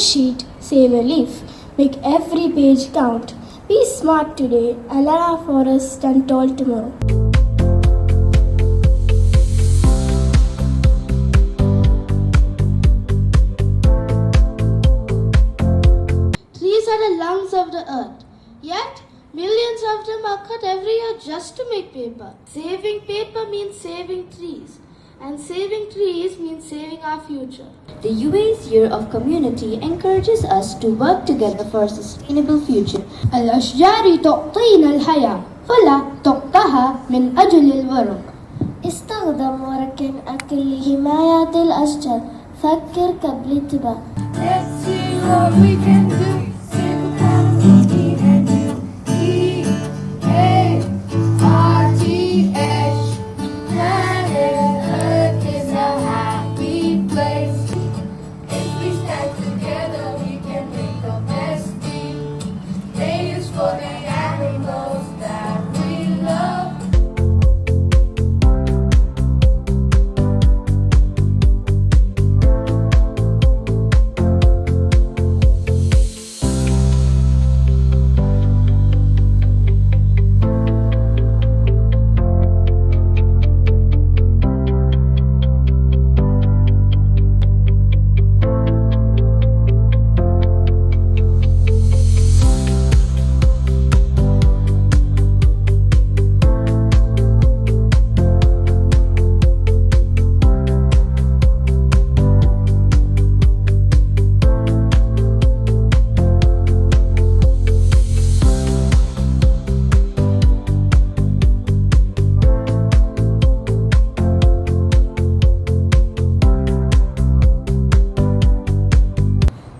sheet, save a leaf. Make every page count. Be smart today and let our forest stand tall tomorrow. Trees are the lungs of the earth. Yet, millions of them are cut every year just to make paper. Saving paper means saving trees. And saving trees means saving our future. The UAE's Year of Community encourages us to work together for a sustainable future. الأشجار تعطينا الحياة فلا تقطعها من أجل الورق. استخدم ورق الأكل لحماية الأشجار. فكر قبل تباع. Let's see what we can do. Save a planet, we and you. EARTH. Planet Earth is a happy place. If we stand together, we can make the best deal. A is for the animals that we love.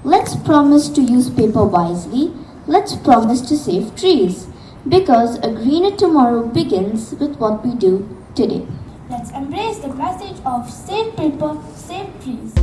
Let's promise to use paper wisely. Let's promise to save trees. Because a greener tomorrow begins with what we do today. Let's embrace the message of save paper, save trees.